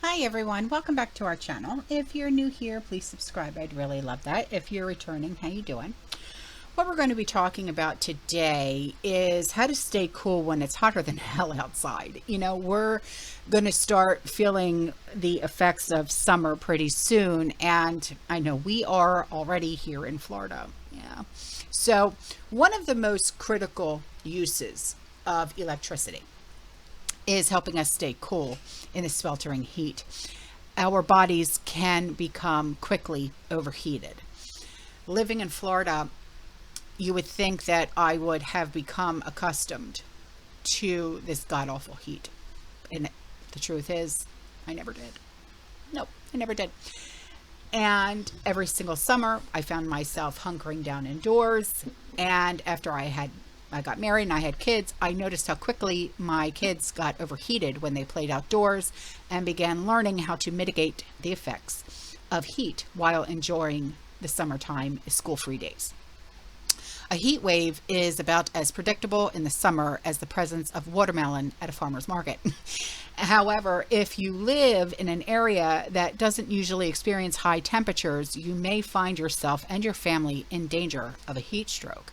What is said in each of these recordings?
Hi everyone, welcome back to our channel. If you're new here, please subscribe. I'd really love that. If you're returning, how you doing? What we're going to be talking about today is how to stay cool when it's hotter than hell outside. You know, we're going to start feeling the effects of summer pretty soon, and I know we are already here in Florida. Yeah. So, one of the most critical uses of electricity is helping us stay cool in the sweltering heat. Our bodies can become quickly overheated. Living in Florida, you would think that I would have become accustomed to this god-awful heat. And the truth is, I never did. Nope, I never did. And every single summer, I found myself hunkering down indoors. And after I got married and I had kids, I noticed how quickly my kids got overheated when they played outdoors and began learning how to mitigate the effects of heat while enjoying the summertime school-free days. A heat wave is about as predictable in the summer as the presence of watermelon at a farmer's market. However, if you live in an area that doesn't usually experience high temperatures, you may find yourself and your family in danger of a heat stroke.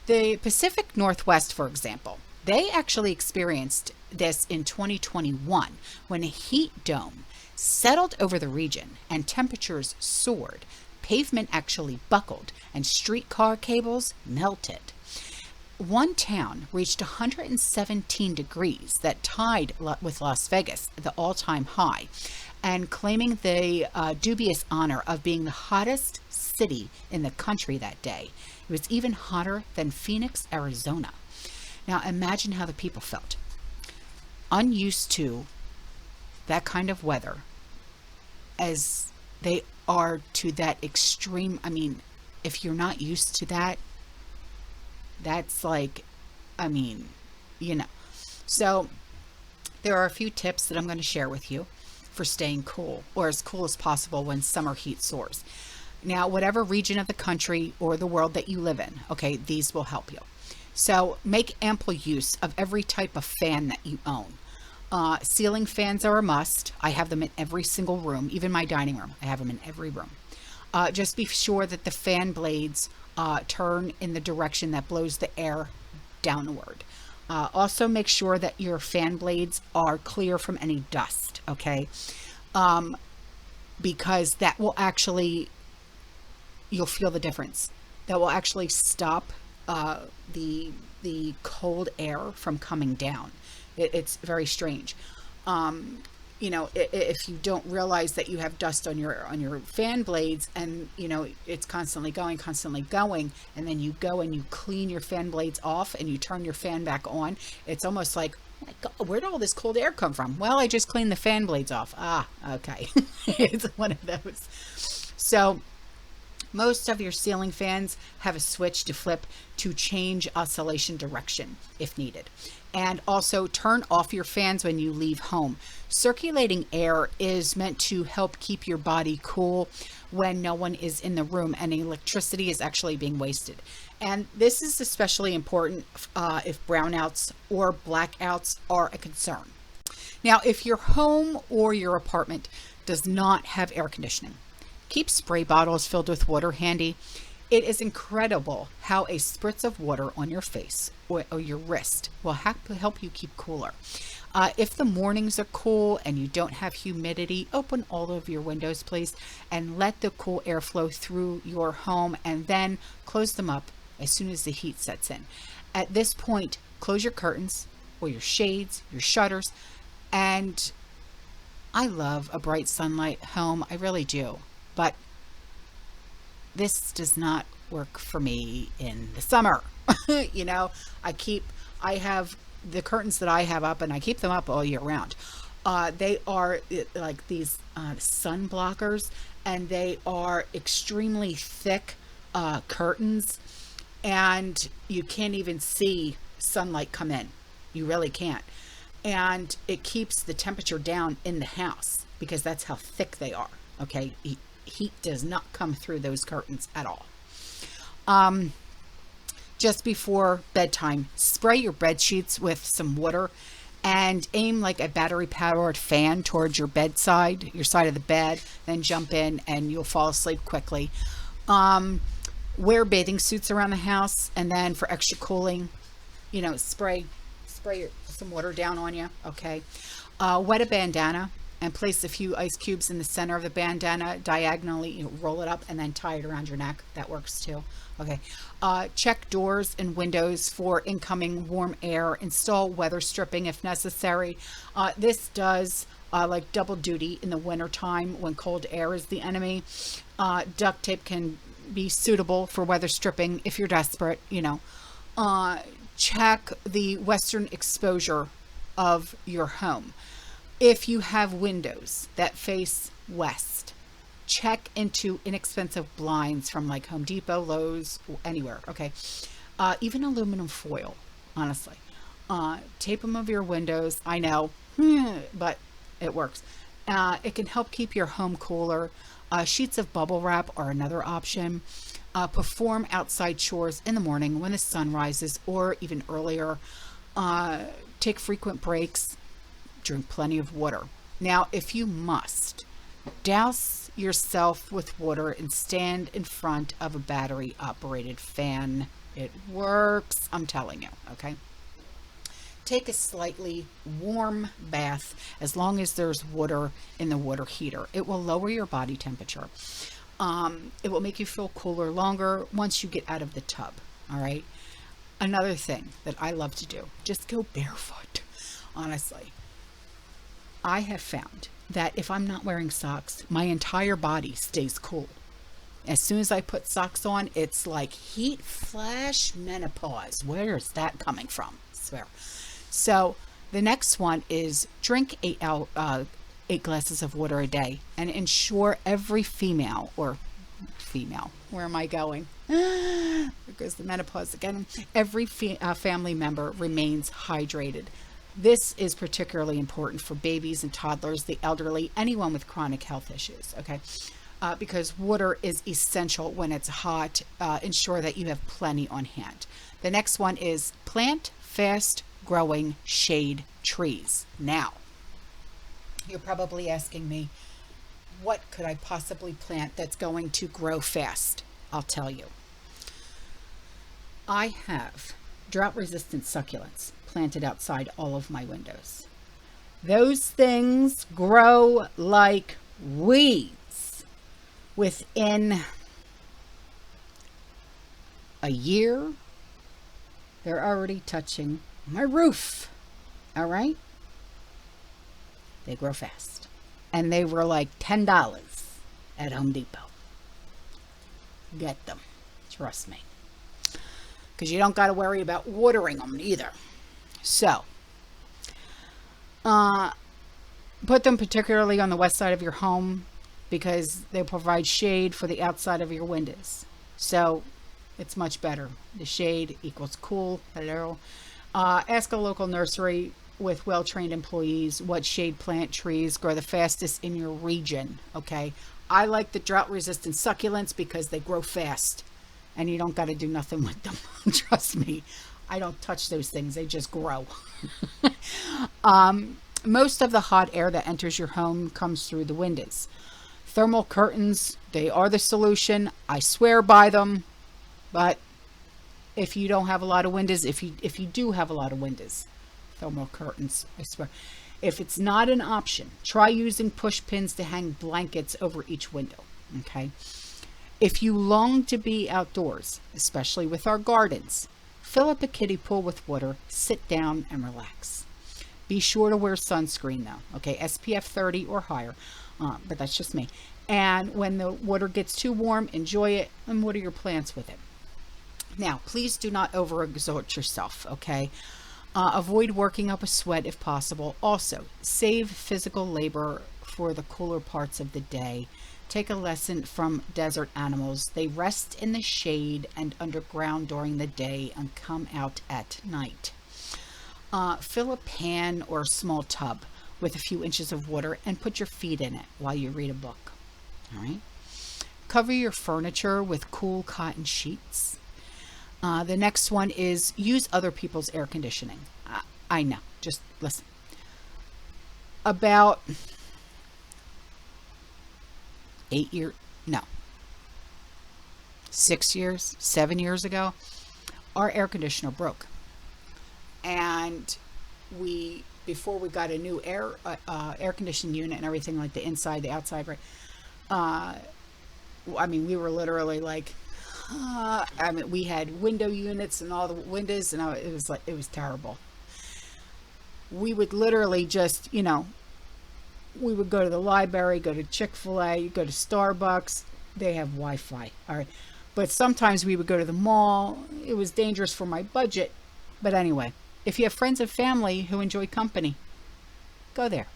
The Pacific Northwest, for example, they actually experienced this in 2021 when a heat dome settled over the region and temperatures soared. Pavement actually buckled and streetcar cables melted. One town reached 117 degrees that tied with Las Vegas, the all-time high, and claiming the dubious honor of being the hottest city in the country that day. It was even hotter than Phoenix, Arizona. Now imagine how the people felt. Unused to that kind of weather as they are to that extreme. I mean, if you're not used to that, that's like, you know. So there are a few tips that I'm going to share with you for staying cool, or as cool as possible when summer heat soars. Now, whatever region of the country or the world that you live in, okay, these will help you. So make ample use of every type of fan that you own. Ceiling fans are a must. I have them in every single room, even my dining room. I have them in every room. Just be sure that the fan blades turn in the direction that blows the air downward. Also make sure that your fan blades are clear from any dust, okay? Because that will actually, you'll feel the difference. That will actually stop the cold air from coming down. It's very strange. You know, if you don't realize that you have dust on your fan blades, and you know it's constantly going, and then you go and you clean your fan blades off and you turn your fan back on, it's almost like, oh my God, where did all this cold air come from? Well, I just cleaned the fan blades off. Ah, okay. It's one of those. So most of your ceiling fans have a switch to flip to change oscillation direction if needed. And also turn off your fans when you leave home. Circulating air is meant to help keep your body cool when no one is in the room and electricity is actually being wasted. And this is especially important if brownouts or blackouts are a concern. Now, if your home or your apartment does not have air conditioning, keep spray bottles filled with water handy. It is incredible how a spritz of water on your face or your wrist will help you keep cooler. If the mornings are cool and you don't have humidity, open all of your windows, please, and let the cool air flow through your home, and then close them up as soon as the heat sets in. At this point, close your curtains or your shades, your shutters, and I love a bright sunlight home. I really do. But this does not work for me in the summer. You know, I have the curtains that I have up, and I keep them up all year round. They are like these sun blockers, and they are extremely thick curtains, and you can't even see sunlight come in. You really can't. And it keeps the temperature down in the house because that's how thick they are. Okay. Heat does not come through those curtains at all. Just before bedtime, spray your bed sheets with some water and aim like a battery powered fan towards your bedside, your side of the bed, then jump in and you'll fall asleep quickly. Wear bathing suits around the house, and then for extra cooling, spray some water down on you. Okay. Wet a bandana and place a few ice cubes in the center of the bandana diagonally. Roll it up and then tie it around your neck. That works too. Okay. Check doors and windows for incoming warm air. Install weather stripping if necessary. This does like double duty in the winter time when cold air is the enemy. Duct tape can be suitable for weather stripping if you're desperate. Check the western exposure of your home. If you have windows that face west, check into inexpensive blinds from like Home Depot, Lowe's, anywhere. Okay. Even aluminum foil, honestly. Tape them over your windows. I know, but it works. It can help keep your home cooler. Sheets of bubble wrap are another option. Perform outside chores in the morning when the sun rises or even earlier. Take frequent breaks. Drink plenty of water. Now, if you must, douse yourself with water and stand in front of a battery operated fan. It works, I'm telling you. Okay. Take a slightly warm bath as long as there's water in the water heater. It will lower your body temperature. It will make you feel cooler longer once you get out of the tub. All right. Another thing that I love to do, just go barefoot. Honestly, I have found that if I'm not wearing socks, my entire body stays cool. As soon as I put socks on, it's like heat flash menopause. Where is that coming from? I swear. So the next one is drink 8 glasses of water a day, and ensure every female, where am I going? There goes the menopause again. Every family member remains hydrated. This is particularly important for babies and toddlers, the elderly, anyone with chronic health issues. Okay. Because water is essential when it's hot. Ensure that you have plenty on hand. The next one is plant fast growing shade trees. Now, you're probably asking me, what could I possibly plant that's going to grow fast? I'll tell you. I have drought-resistant succulents planted outside all of my windows. Those things grow like weeds. Within a year, they're already touching my roof. All right? They grow fast. And they were like $10 at Home Depot. Get them. Trust me. Because you don't got to worry about watering them either. So, put them particularly on the west side of your home because they provide shade for the outside of your windows. So, it's much better. The shade equals cool. Hello. Ask a local nursery with well-trained employees what shade plant trees grow the fastest in your region. Okay. I like the drought-resistant succulents because they grow fast and you don't got to do nothing with them. Trust me. I don't touch those things. They just grow. Most of the hot air that enters your home comes through the windows. Thermal curtains, they are the solution. I swear by them. But if you don't have a lot of windows, if you do have a lot of windows, thermal curtains, I swear. If it's not an option, try using push pins to hang blankets over each window. Okay. If you long to be outdoors, especially with our gardens, fill up a kiddie pool with water, sit down and relax. Be sure to wear sunscreen though. Okay. SPF 30 or higher. But that's just me. And when the water gets too warm, enjoy it and water your plants with it. Now, please do not overexert yourself. Okay. Avoid working up a sweat if possible. Also, save physical labor for the cooler parts of the day. Take a lesson from desert animals. They rest in the shade and underground during the day and come out at night. Fill a pan or a small tub with a few inches of water and put your feet in it while you read a book. All right. Cover your furniture with cool cotton sheets. The next one is use other people's air conditioning. I know, just listen. about 8 years, no, 6 years, 7 years ago, our air conditioner broke. And before we got a new air conditioning unit and everything, like the inside, the outside, right? I mean, we were literally like, I mean, we had window units and all the windows, and it was like, it was terrible. We would literally just, you know, we would go to the library, go to Chick-fil-A, go to Starbucks. They have Wi-Fi, all right. But sometimes we would go to the mall. It was dangerous for my budget. But anyway, if you have friends and family who enjoy company, go there,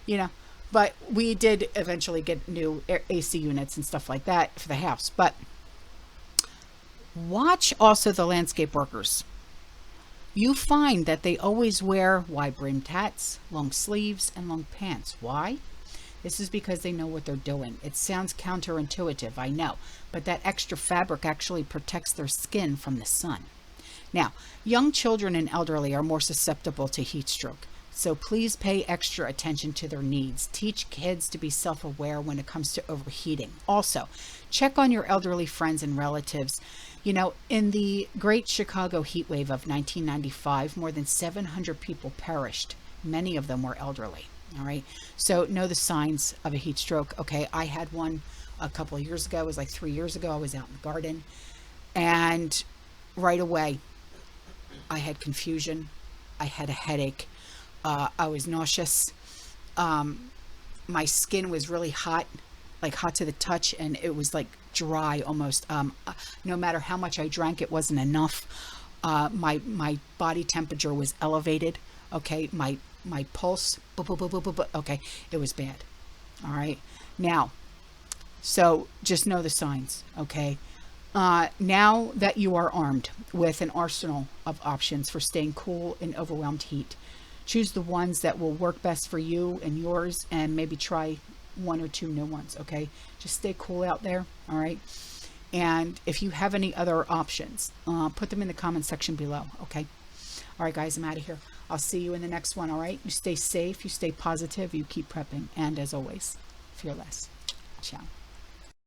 you know. But we did eventually get new AC units and stuff like that for the house. But watch also the landscape workers. You find that they always wear wide-brimmed hats, long sleeves, and long pants. Why? This is because they know what they're doing. It sounds counterintuitive, I know, but that extra fabric actually protects their skin from the sun. Now, young children and elderly are more susceptible to heat stroke, so please pay extra attention to their needs. Teach kids to be self-aware when it comes to overheating. Also, check on your elderly friends and relatives. You know, in the Great Chicago heat wave of 1995, more than 700 people perished. Many of them were elderly. All right. So know the signs of a heat stroke. Okay. I had one a couple of years ago. It was like 3 years ago. I was out in the garden, and right away I had confusion. I had a headache. I was nauseous. My skin was really hot, like hot to the touch, and it was like dry almost. No matter how much I drank, it wasn't enough. My body temperature was elevated. Okay. My pulse, okay, it was bad. All right. Now, so just know the signs. Okay. Now that you are armed with an arsenal of options for staying cool in overwhelmed heat, choose the ones that will work best for you and yours, and maybe try 1 or 2 new ones. Okay. Just stay cool out there. All right. And if you have any other options, put them in the comment section below. Okay. All right, guys, I'm out of here. I'll see you in the next one. All right. You stay safe. You stay positive. You keep prepping. And as always, fearless. Ciao.